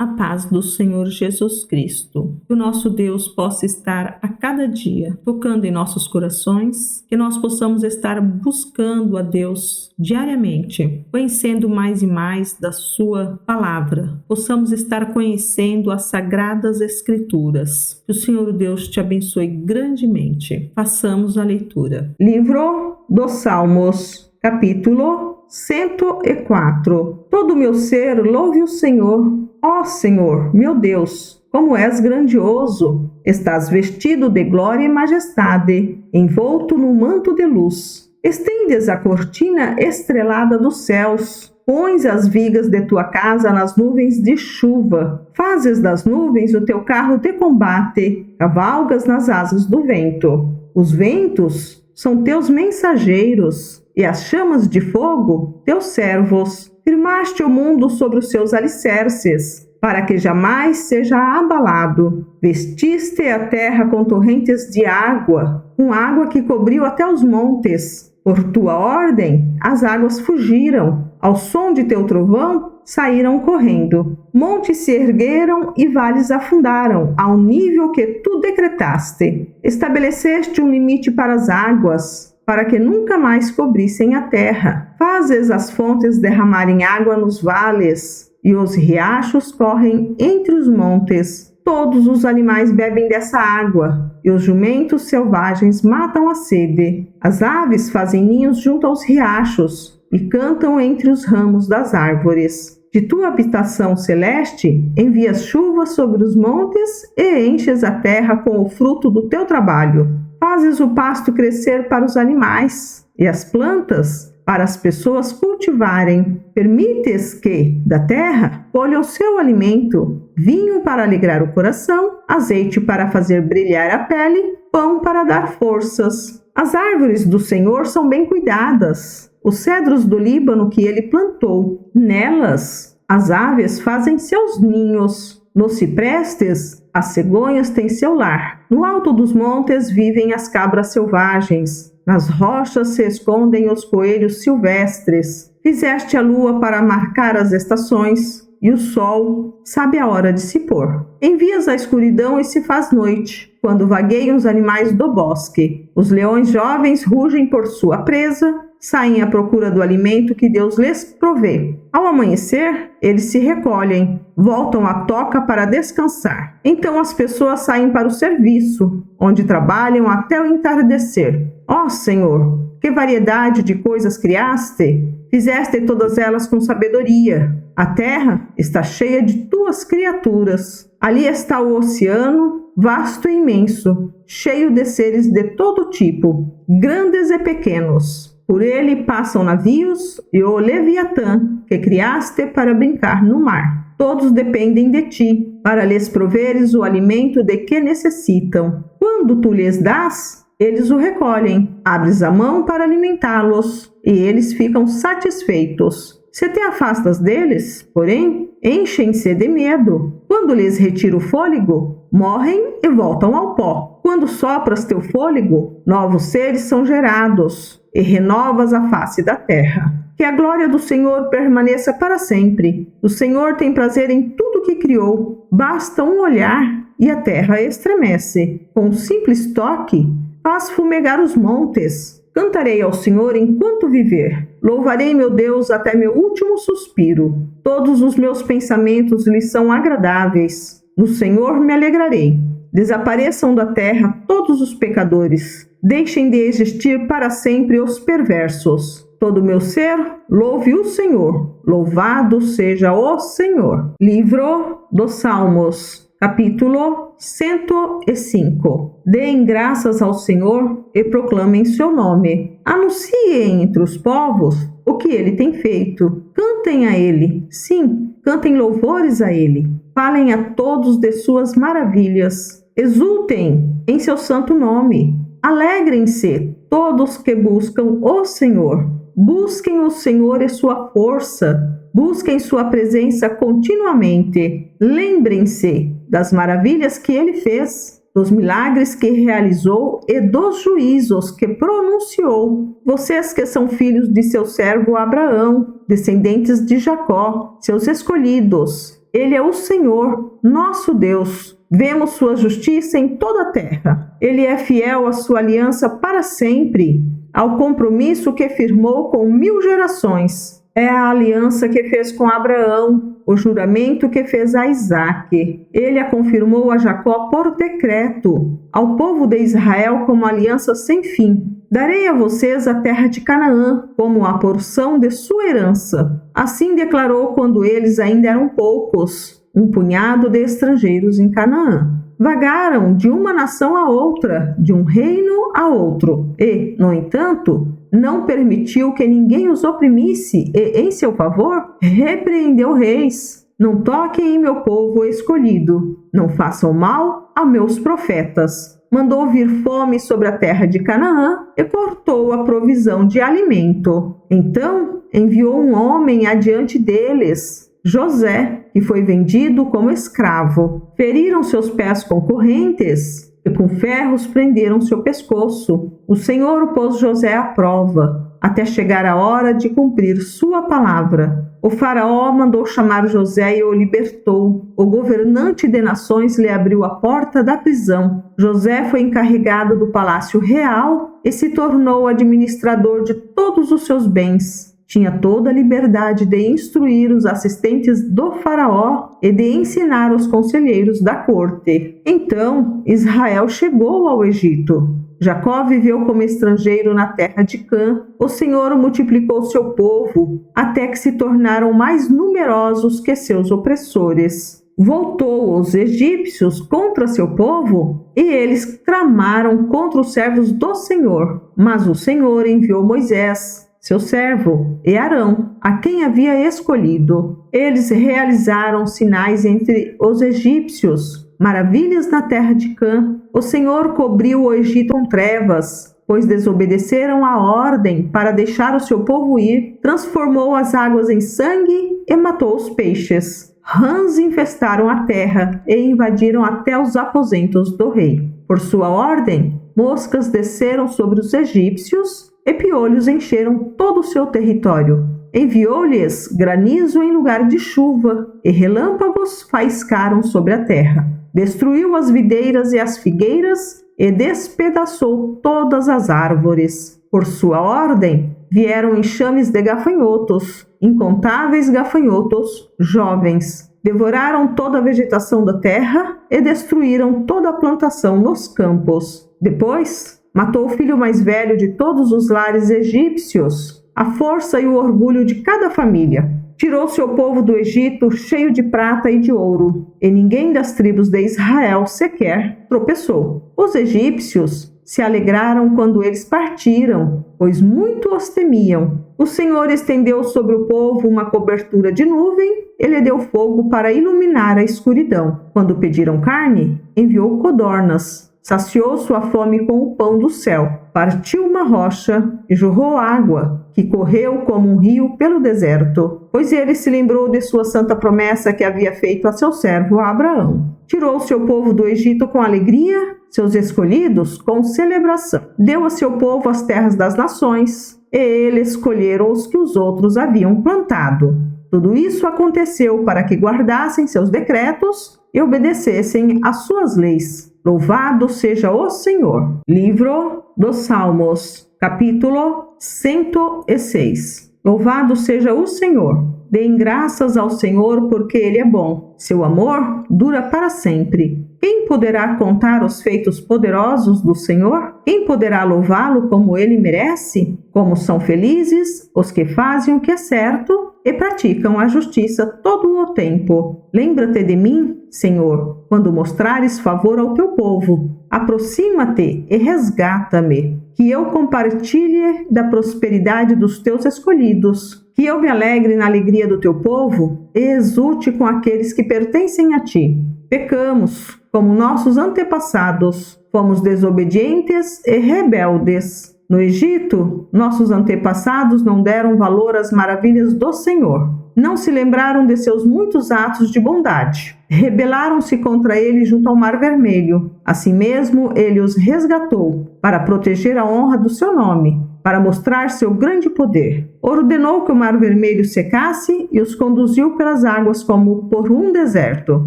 A paz do Senhor Jesus Cristo. Que o nosso Deus possa estar a cada dia tocando em nossos corações, que nós possamos estar buscando a Deus diariamente, conhecendo mais e mais da sua palavra, possamos estar conhecendo as sagradas escrituras. Que o Senhor Deus te abençoe grandemente. Façamos a leitura. Livro dos Salmos, capítulo 104. Todo o meu ser louve o Senhor. Ó Senhor, meu Deus, como és grandioso! Estás vestido de glória e majestade, envolto num manto de luz. Estendes a cortina estrelada dos céus, pões as vigas de tua casa nas nuvens de chuva, fazes das nuvens o teu carro de combate, cavalgas nas asas do vento. Os ventos são teus mensageiros, e as chamas de fogo teus servos. Firmaste o mundo sobre os seus alicerces, para que jamais seja abalado. Vestiste a terra com torrentes de água, com água que cobriu até os montes. Por tua ordem, as águas fugiram. Ao som de teu trovão, saíram correndo. Montes se ergueram e vales afundaram, ao nível que tu decretaste. Estabeleceste um limite para as águas, para que nunca mais cobrissem a terra. Fazes as fontes derramarem água nos vales, e os riachos correm entre os montes. Todos os animais bebem dessa água, e os jumentos selvagens matam a sede. As aves fazem ninhos junto aos riachos, e cantam entre os ramos das árvores. De tua habitação celeste, envias chuvas sobre os montes e enches a terra com o fruto do teu trabalho. Fazes o pasto crescer para os animais e as plantas para as pessoas cultivarem. Permites que, da terra, colha o seu alimento, vinho para alegrar o coração, azeite para fazer brilhar a pele, pão para dar forças. As árvores do Senhor são bem cuidadas, os cedros do Líbano que ele plantou. Nelas, as aves fazem seus ninhos. Nos ciprestes, as cegonhas têm seu lar. No alto dos montes vivem as cabras selvagens. Nas rochas se escondem os coelhos silvestres. Fizeste a lua para marcar as estações, e o sol sabe a hora de se pôr. Envias a escuridão e se faz noite, quando vagueiam os animais do bosque. Os leões jovens rugem por sua presa, saem à procura do alimento que Deus lhes provê. Ao amanhecer, eles se recolhem, voltam à toca para descansar. Então as pessoas saem para o serviço, onde trabalham até o entardecer. Ó Senhor, que variedade de coisas criaste! Fizeste todas elas com sabedoria. A terra está cheia de tuas criaturas. Ali está o oceano, vasto e imenso, cheio de seres de todo tipo, grandes e pequenos. Por ele passam navios e o Leviatã, que criaste para brincar no mar. Todos dependem de ti, para lhes proveres o alimento de que necessitam. Quando tu lhes dás, eles o recolhem. Abres a mão para alimentá-los, e eles ficam satisfeitos. Se te afastas deles, porém, enchem-se de medo. Quando lhes retiro o fôlego, morrem e voltam ao pó. Quando sopras teu fôlego, novos seres são gerados, e renovas a face da terra. Que a glória do Senhor permaneça para sempre. O Senhor tem prazer em tudo que criou. Basta um olhar e a terra estremece. Com um simples toque, faz fumegar os montes. Cantarei ao Senhor enquanto viver. Louvarei meu Deus até meu último suspiro. Todos os meus pensamentos lhe são agradáveis. No Senhor me alegrarei. Desapareçam da terra todos os pecadores. Deixem de existir para sempre os perversos. Todo o meu ser, louve o Senhor. Louvado seja o Senhor. Livro dos Salmos, capítulo 105. Deem graças ao Senhor e proclamem seu nome. Anunciem entre os povos o que ele tem feito. Cantem a ele, sim, cantem louvores a ele. Falem a todos de suas maravilhas. Exultem em seu santo nome. Alegrem-se todos que buscam o Senhor. Busquem o Senhor e sua força. Busquem sua presença continuamente. Lembrem-se das maravilhas que ele fez, dos milagres que realizou e dos juízos que pronunciou. Vocês que são filhos de seu servo Abraão, descendentes de Jacó, seus escolhidos. Ele é o Senhor, nosso Deus. Vemos sua justiça em toda a terra. Ele é fiel à sua aliança para sempre, ao compromisso que firmou com 1000 gerações. É a aliança que fez com Abraão, o juramento que fez a Isaque. Ele a confirmou a Jacó por decreto, ao povo de Israel como aliança sem fim. Darei a vocês a terra de Canaã, como a porção de sua herança. Assim declarou quando eles ainda eram poucos, um punhado de estrangeiros em Canaã. Vagaram de uma nação a outra, de um reino a outro, e, no entanto, não permitiu que ninguém os oprimisse e, em seu favor, repreendeu reis. Não toquem em meu povo escolhido, não façam mal a meus profetas. Mandou vir fome sobre a terra de Canaã e cortou a provisão de alimento. Então enviou um homem adiante deles, José, que foi vendido como escravo. Feriram seus pés com correntes e com ferros prenderam seu pescoço. O Senhor pôs José à prova, até chegar a hora de cumprir sua palavra. O faraó mandou chamar José e o libertou. O governante de nações lhe abriu a porta da prisão. José foi encarregado do palácio real e se tornou administrador de todos os seus bens. Tinha toda a liberdade de instruir os assistentes do faraó e de ensinar os conselheiros da corte. Então, Israel chegou ao Egito. Jacó viveu como estrangeiro na terra de Cã. O Senhor multiplicou seu povo, até que se tornaram mais numerosos que seus opressores. Voltou os egípcios contra seu povo, e eles tramaram contra os servos do Senhor. Mas o Senhor enviou Moisés, seu servo, e Arão, a quem havia escolhido. Eles realizaram sinais entre os egípcios, maravilhas na terra de Cã. O Senhor cobriu o Egito com trevas, pois desobedeceram a ordem para deixar o seu povo ir. Transformou as águas em sangue e matou os peixes. Rãs infestaram a terra e invadiram até os aposentos do rei. Por sua ordem, moscas desceram sobre os egípcios e piolhos encheram todo o seu território. Enviou-lhes granizo em lugar de chuva, e relâmpagos faiscaram sobre a terra. Destruiu as videiras e as figueiras, e despedaçou todas as árvores. Por sua ordem, vieram enxames de gafanhotos, incontáveis gafanhotos jovens. Devoraram toda a vegetação da terra e destruíram toda a plantação nos campos. Depois, matou o filho mais velho de todos os lares egípcios, a força e o orgulho de cada família. Tirou seu povo do Egito cheio de prata e de ouro, e ninguém das tribos de Israel sequer tropeçou. Os egípcios se alegraram quando eles partiram, pois muito os temiam. O Senhor estendeu sobre o povo uma cobertura de nuvem e lhe deu fogo para iluminar a escuridão. Quando pediram carne, enviou codornas. Saciou sua fome com o pão do céu, partiu uma rocha e jorrou água, que correu como um rio pelo deserto, pois ele se lembrou de sua santa promessa que havia feito a seu servo Abraão. Tirou seu povo do Egito com alegria, seus escolhidos com celebração. Deu a seu povo as terras das nações, e eles colheram os que os outros haviam plantado. Tudo isso aconteceu para que guardassem seus decretos e obedecessem às suas leis. Louvado seja o Senhor. Livro dos Salmos, capítulo 106. Louvado seja o Senhor. Deem graças ao Senhor porque Ele é bom. Seu amor dura para sempre. Quem poderá contar os feitos poderosos do Senhor? Quem poderá louvá-lo como Ele merece? Como são felizes os que fazem o que é certo e praticam a justiça todo o tempo. Lembra-te de mim, Senhor, quando mostrares favor ao teu povo. Aproxima-te e resgata-me, que eu compartilhe da prosperidade dos teus escolhidos, que eu me alegre na alegria do teu povo e exulte com aqueles que pertencem a ti. Pecamos, como nossos antepassados, fomos desobedientes e rebeldes. No Egito, nossos antepassados não deram valor às maravilhas do Senhor. Não se lembraram de seus muitos atos de bondade. Rebelaram-se contra ele junto ao Mar Vermelho. Assim mesmo, ele os resgatou, para proteger a honra do seu nome, para mostrar seu grande poder. Ordenou que o Mar Vermelho secasse e os conduziu pelas águas como por um deserto.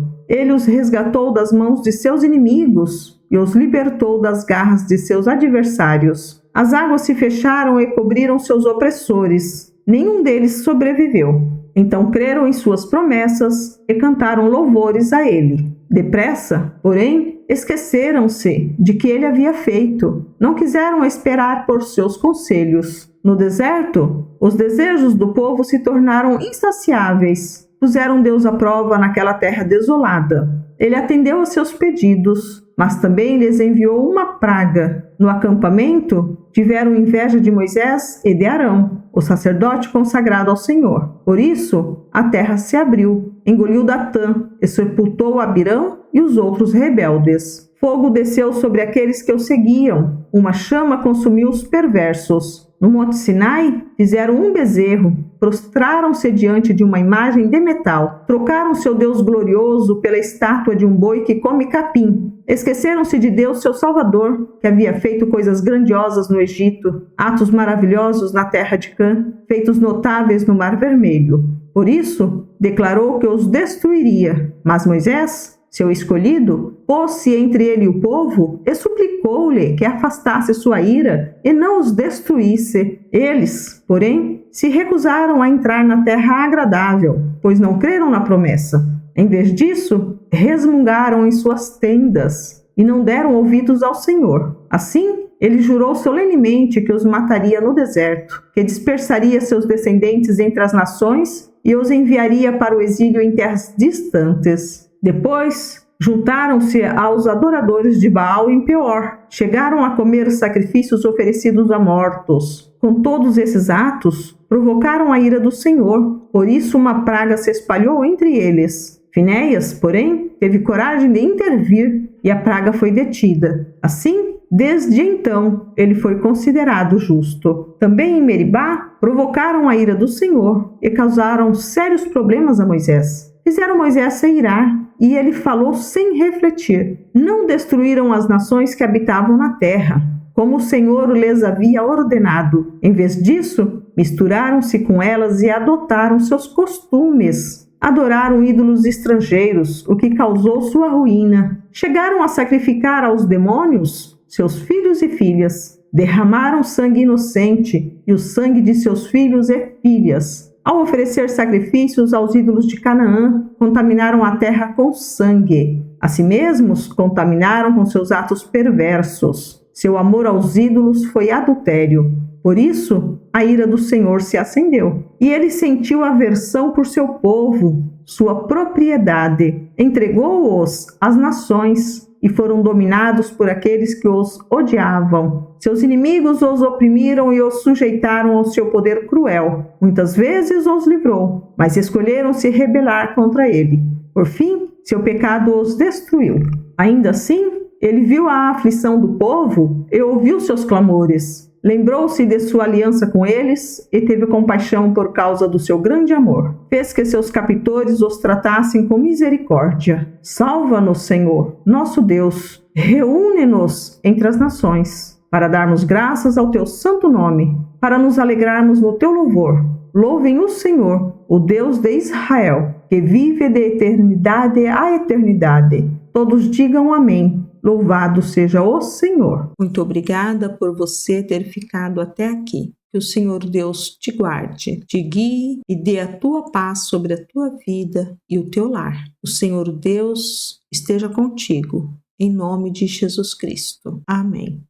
Ele os resgatou das mãos de seus inimigos e os libertou das garras de seus adversários. As águas se fecharam e cobriram seus opressores. Nenhum deles sobreviveu. Então creram em suas promessas e cantaram louvores a ele. Depressa, porém, esqueceram-se de que ele havia feito. Não quiseram esperar por seus conselhos. No deserto, os desejos do povo se tornaram insaciáveis. Puseram Deus à prova naquela terra desolada. Ele atendeu a seus pedidos, mas também lhes enviou uma praga. No acampamento, tiveram inveja de Moisés e de Arão, o sacerdote consagrado ao Senhor. Por isso, a terra se abriu, engoliu Datã e sepultou Abirão e os outros rebeldes. Fogo desceu sobre aqueles que o seguiam, uma chama consumiu os perversos. No Monte Sinai, fizeram um bezerro, prostraram-se diante de uma imagem de metal, trocaram seu Deus glorioso pela estátua de um boi que come capim. Esqueceram-se de Deus, seu Salvador, que havia feito coisas grandiosas no Egito, atos maravilhosos na terra de Cã, feitos notáveis no Mar Vermelho. Por isso, declarou que os destruiria. Mas Moisés, seu escolhido, pôs-se entre ele e o povo e suplicou-lhe que afastasse sua ira e não os destruísse. Eles, porém, se recusaram a entrar na terra agradável, pois não creram na promessa. Em vez disso, resmungaram em suas tendas e não deram ouvidos ao Senhor. Assim, ele jurou solenemente que os mataria no deserto, que dispersaria seus descendentes entre as nações e os enviaria para o exílio em terras distantes. Depois, juntaram-se aos adoradores de Baal em Peor. Chegaram a comer sacrifícios oferecidos a mortos. Com todos esses atos, provocaram a ira do Senhor. Por isso, uma praga se espalhou entre eles. Finéias, porém, teve coragem de intervir e a praga foi detida. Assim, desde então, ele foi considerado justo. Também em Meribá, provocaram a ira do Senhor e causaram sérios problemas a Moisés. Fizeram Moisés se irar, e ele falou sem refletir. Não destruíram as nações que habitavam na terra, como o Senhor lhes havia ordenado. Em vez disso, misturaram-se com elas e adotaram seus costumes. Adoraram ídolos estrangeiros, o que causou sua ruína. Chegaram a sacrificar aos demônios seus filhos e filhas. Derramaram sangue inocente e o sangue de seus filhos e filhas. Ao oferecer sacrifícios aos ídolos de Canaã, contaminaram a terra com sangue. A si mesmos contaminaram com seus atos perversos. Seu amor aos ídolos foi adultério. Por isso, a ira do Senhor se acendeu. E ele sentiu aversão por seu povo, sua propriedade. Entregou-os às nações e foram dominados por aqueles que os odiavam. Seus inimigos os oprimiram e os sujeitaram ao seu poder cruel. Muitas vezes os livrou, mas escolheram se rebelar contra ele. Por fim, seu pecado os destruiu. Ainda assim, ele viu a aflição do povo e ouviu seus clamores. Lembrou-se de sua aliança com eles e teve compaixão por causa do seu grande amor. Fez que seus captores os tratassem com misericórdia. Salva-nos, Senhor, nosso Deus. Reúne-nos entre as nações, para darmos graças ao teu santo nome, para nos alegrarmos no teu louvor. Louvem o Senhor, o Deus de Israel, que vive de eternidade a eternidade. Todos digam amém. Louvado seja o Senhor. Muito obrigada por você ter ficado até aqui. Que o Senhor Deus te guarde, te guie e dê a tua paz sobre a tua vida e o teu lar. O Senhor Deus esteja contigo. Em nome de Jesus Cristo. Amém.